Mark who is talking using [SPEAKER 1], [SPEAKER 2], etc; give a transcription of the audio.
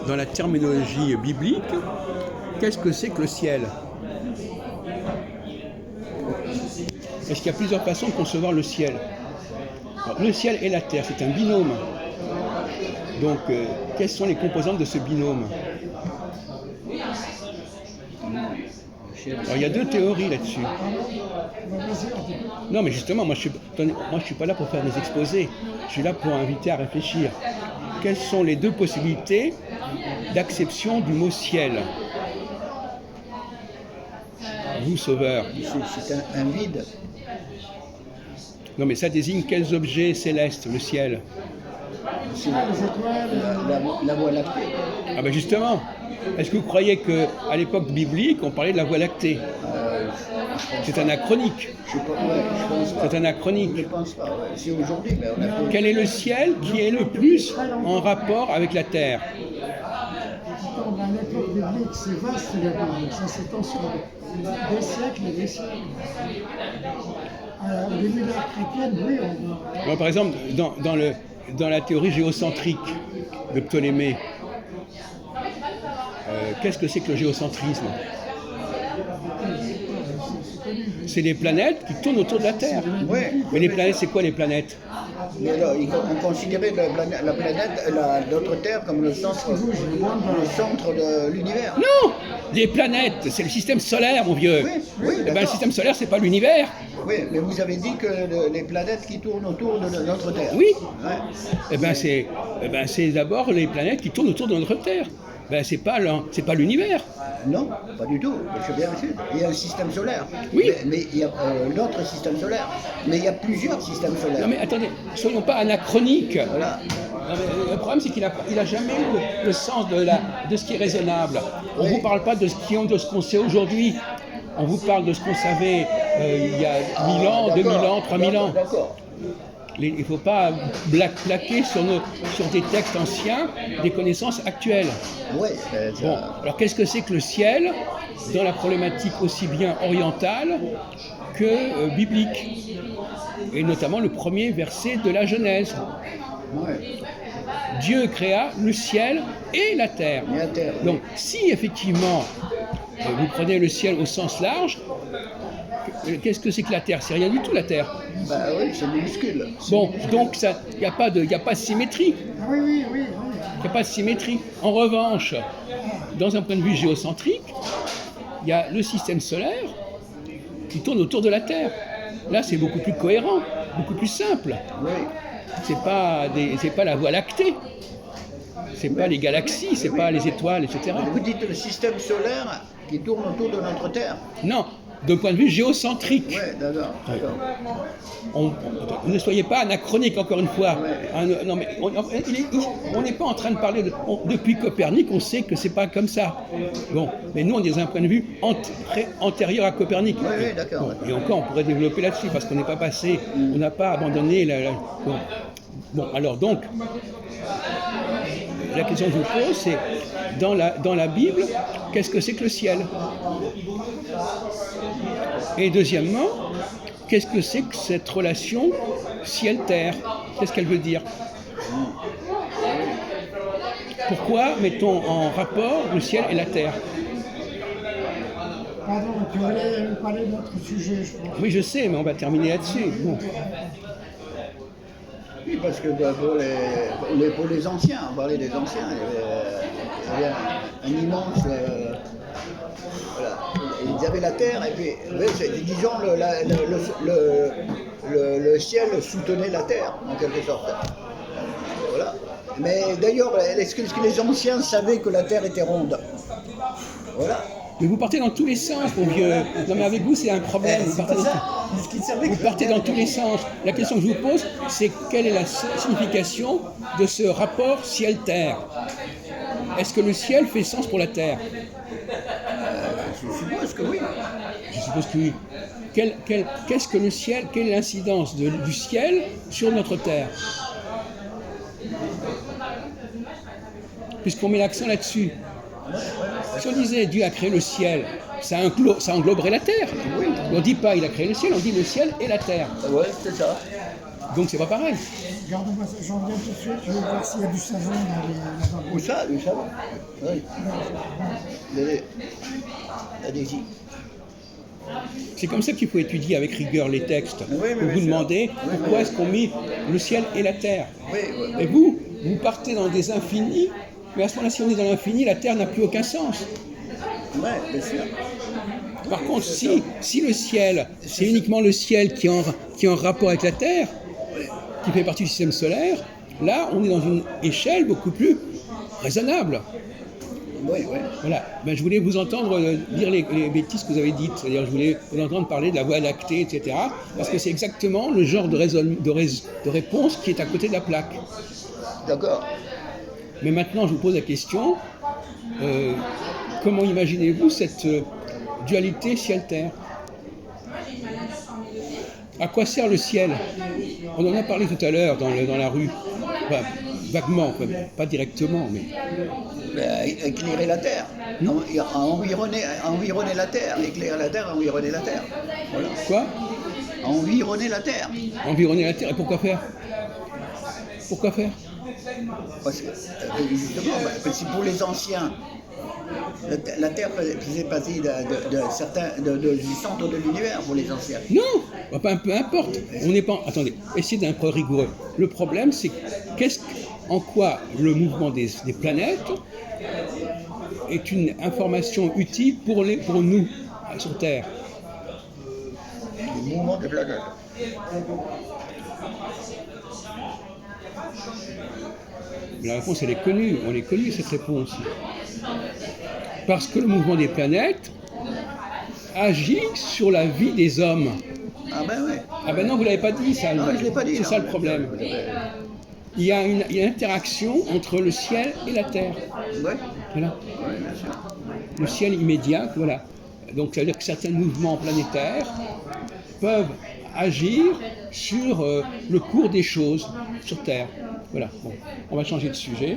[SPEAKER 1] dans la terminologie biblique, qu'est-ce que c'est que le ciel? Est-ce qu'il y a plusieurs façons de concevoir le ciel? Alors, le ciel et la terre, c'est un binôme. Donc, quelles sont les composantes de ce binôme? Alors, il y a deux théories là-dessus. Non, mais justement, moi je suis pas là pour faire des exposés. Je suis là pour inviter à réfléchir. Quelles sont les deux possibilités d'acception du mot ciel? Vous, sauveur.
[SPEAKER 2] C'est un vide.
[SPEAKER 1] Non, mais ça désigne quels objets célestes, le ciel?
[SPEAKER 2] C'est la Voie lactée.
[SPEAKER 1] Ah ben justement, est-ce que vous croyez qu'à l'époque biblique, on parlait de la Voie lactée? C'est anachronique.
[SPEAKER 2] Je pense pas.
[SPEAKER 1] C'est anachronique.
[SPEAKER 2] Je pense pas. Ouais. C'est aujourd'hui, mais on a fait...
[SPEAKER 1] Quel est le ciel qui est le plus en rapport avec la terre?
[SPEAKER 3] Dans l'époque biblique, c'est vaste la Bible, ça s'étend sur des siècles et des siècles. Au début de l'ère chrétienne, oui, on voit.
[SPEAKER 1] Bon, par exemple, dans la théorie géocentrique de Ptolémée, qu'est-ce que c'est que le géocentrisme? C'est les planètes qui tournent autour de la Terre.
[SPEAKER 2] Ouais.
[SPEAKER 1] Mais les planètes, c'est quoi les planètes?
[SPEAKER 2] Mais là, on considérait la planète, notre Terre, comme le centre de l'univers.
[SPEAKER 1] Non! Les planètes, c'est le système solaire, mon vieux.
[SPEAKER 2] Oui,
[SPEAKER 1] Eh ben, le système solaire, c'est pas l'univers.
[SPEAKER 2] Oui, mais vous avez dit que les planètes qui tournent autour de notre Terre.
[SPEAKER 1] Oui.
[SPEAKER 2] Ouais.
[SPEAKER 1] Eh ben, c'est d'abord les planètes qui tournent autour de notre Terre. Ben, c'est pas l'univers.
[SPEAKER 2] Non, pas du tout. Je suis bien sûr. Il y a un système solaire.
[SPEAKER 1] Oui.
[SPEAKER 2] Mais il y a l'autre système solaire. Mais il y a plusieurs systèmes solaires.
[SPEAKER 1] Non mais attendez, soyons pas anachroniques.
[SPEAKER 2] Voilà.
[SPEAKER 1] Non, mais le problème, c'est qu'il a jamais eu le sens de ce qui est raisonnable. On ne vous parle pas de ce qu'on sait aujourd'hui. On vous parle de ce qu'on savait il y a 1000 ans, 2000 ans, 3000 ans.
[SPEAKER 2] D'accord.
[SPEAKER 1] Il ne faut pas plaquer sur des textes anciens des connaissances actuelles.
[SPEAKER 2] Oui.
[SPEAKER 1] Bon, alors qu'est-ce que c'est que le ciel dans la problématique aussi bien orientale que biblique? Et notamment le premier verset de la Genèse.
[SPEAKER 2] Ouais.
[SPEAKER 1] Dieu créa le ciel et la terre.
[SPEAKER 2] Et la terre, oui.
[SPEAKER 1] Donc, si effectivement vous prenez le ciel au sens large, qu'est-ce que c'est que la terre? C'est rien du tout la terre.
[SPEAKER 2] Bah oui, c'est minuscule.
[SPEAKER 1] Bon, donc il n'y a pas de symétrie.
[SPEAKER 3] Ah oui, oui, oui.
[SPEAKER 1] Il n'y a pas de symétrie. En revanche, dans un point de vue géocentrique, il y a le système solaire qui tourne autour de la Terre. Là, c'est beaucoup plus cohérent, beaucoup plus simple.
[SPEAKER 2] Oui.
[SPEAKER 1] C'est pas la Voie lactée. C'est pas les galaxies, c'est pas les étoiles, etc.
[SPEAKER 2] Vous dites le système solaire qui tourne autour de notre Terre.
[SPEAKER 1] Non, d'un point de vue géocentrique.
[SPEAKER 2] Oui, d'accord.
[SPEAKER 1] Ne soyez pas anachronique, encore une fois.
[SPEAKER 2] Ouais.
[SPEAKER 1] Non, mais on n'est pas en train de parler depuis Copernic, on sait que c'est pas comme ça. Bon, mais nous, on est dans un point de vue antérieur à Copernic.
[SPEAKER 2] Oui, d'accord.
[SPEAKER 1] Bon, et encore, on pourrait développer là-dessus, parce qu'on n'est pas passé, on n'a pas abandonné Bon, alors donc, la question que je vous pose, c'est, dans la Bible, qu'est-ce que c'est que le ciel? Et deuxièmement, qu'est-ce que c'est que cette relation ciel-terre? Qu'est-ce qu'elle veut dire? Pourquoi mettons en rapport le ciel et la terre?
[SPEAKER 3] Pardon, tu voulais nous parler de notre sujet, je pense.
[SPEAKER 1] Oui, je sais, mais on va terminer là-dessus. Bon.
[SPEAKER 2] Oui, parce que pour les anciens, on parlait des anciens, il y avait un immense... voilà. Ils avaient la terre et puis, disons, le ciel soutenait la terre, en quelque sorte. Voilà. Mais d'ailleurs, est-ce que les anciens savaient que la terre était ronde? Voilà.
[SPEAKER 1] Mais vous partez dans tous les sens, mon vieux. Non, mais avec vous, c'est un problème. Vous partez dans tous les sens. La question que je vous pose, c'est quelle est la signification de ce rapport ciel-terre? Est-ce que le ciel fait sens pour la terre?
[SPEAKER 2] Je suppose que oui.
[SPEAKER 1] Je suppose que oui. Qu'est-ce que le ciel? Quelle est l'incidence du ciel sur notre terre? Puisqu'on met l'accent là-dessus. Si on disait Dieu a créé le ciel, ça engloberait la terre.
[SPEAKER 2] Oui.
[SPEAKER 1] On ne dit pas il a créé le ciel, on dit le ciel et la terre.
[SPEAKER 2] Oui, c'est ça.
[SPEAKER 1] Donc c'est pas pareil.
[SPEAKER 3] Regardez-moi ça, j'en reviens tout de suite, je vais voir s'il y a du savon dans les...
[SPEAKER 2] Où ça, du savon? Oui. Allez-y.
[SPEAKER 1] C'est comme ça qu'il faut étudier avec rigueur les textes.
[SPEAKER 2] Oui,
[SPEAKER 1] Vous vous
[SPEAKER 2] sûr.
[SPEAKER 1] demandez pourquoi est-ce qu'on met le ciel et la terre.
[SPEAKER 2] Oui, oui.
[SPEAKER 1] Et vous partez dans des infinis, mais à ce moment-là, si on est dans l'infini, la terre n'a plus aucun sens.
[SPEAKER 2] Ouais, bien sûr.
[SPEAKER 1] Par contre, si le ciel, c'est uniquement le ciel qui est en rapport avec la terre, qui fait partie du système solaire, là, on est dans une échelle beaucoup plus raisonnable.
[SPEAKER 2] Oui, oui.
[SPEAKER 1] Voilà. Ben, je voulais vous entendre dire les bêtises que vous avez dites. C'est-à-dire, je voulais vous entendre parler de la Voie lactée, etc. Parce que c'est exactement le genre de réponse qui est à côté de la plaque.
[SPEAKER 2] D'accord.
[SPEAKER 1] Mais maintenant, je vous pose la question, comment imaginez-vous cette dualité ciel-terre? À quoi sert le ciel? On en a parlé tout à l'heure dans la rue. Enfin, vaguement, pas directement, mais...
[SPEAKER 2] Éclairer la terre. Environner la terre. Éclairer la terre, environner la terre. Voilà.
[SPEAKER 1] Quoi?
[SPEAKER 2] Environner la terre.
[SPEAKER 1] Environner la terre. Et pourquoi faire? Pourquoi faire?
[SPEAKER 2] Parce que, justement, parce que pour les anciens, la terre faisait partie du centre de l'univers pour les anciens.
[SPEAKER 1] Non, peu importe. On n'est pas. Attendez, essayez d'être un peu rigoureux. Le problème, c'est en quoi le mouvement des planètes est une information utile pour nous sur Terre.
[SPEAKER 2] Le mouvement des planètes.
[SPEAKER 1] La réponse, elle est connue. On est connu cette réponse. Parce que le mouvement des planètes agit sur la vie des hommes.
[SPEAKER 2] Ah ben oui.
[SPEAKER 1] Ah ben non, vous l'avez pas dit ça.
[SPEAKER 2] Non, je l'ai pas dit.
[SPEAKER 1] C'est ça le problème. Il y a une interaction entre le ciel et la terre.
[SPEAKER 2] Oui.
[SPEAKER 1] Voilà.
[SPEAKER 2] Oui, bien sûr.
[SPEAKER 1] Le ciel immédiat, voilà. Donc ça veut dire que certains mouvements planétaires peuvent agir sur le cours des choses sur Terre. Voilà. Bon, on va changer de sujet.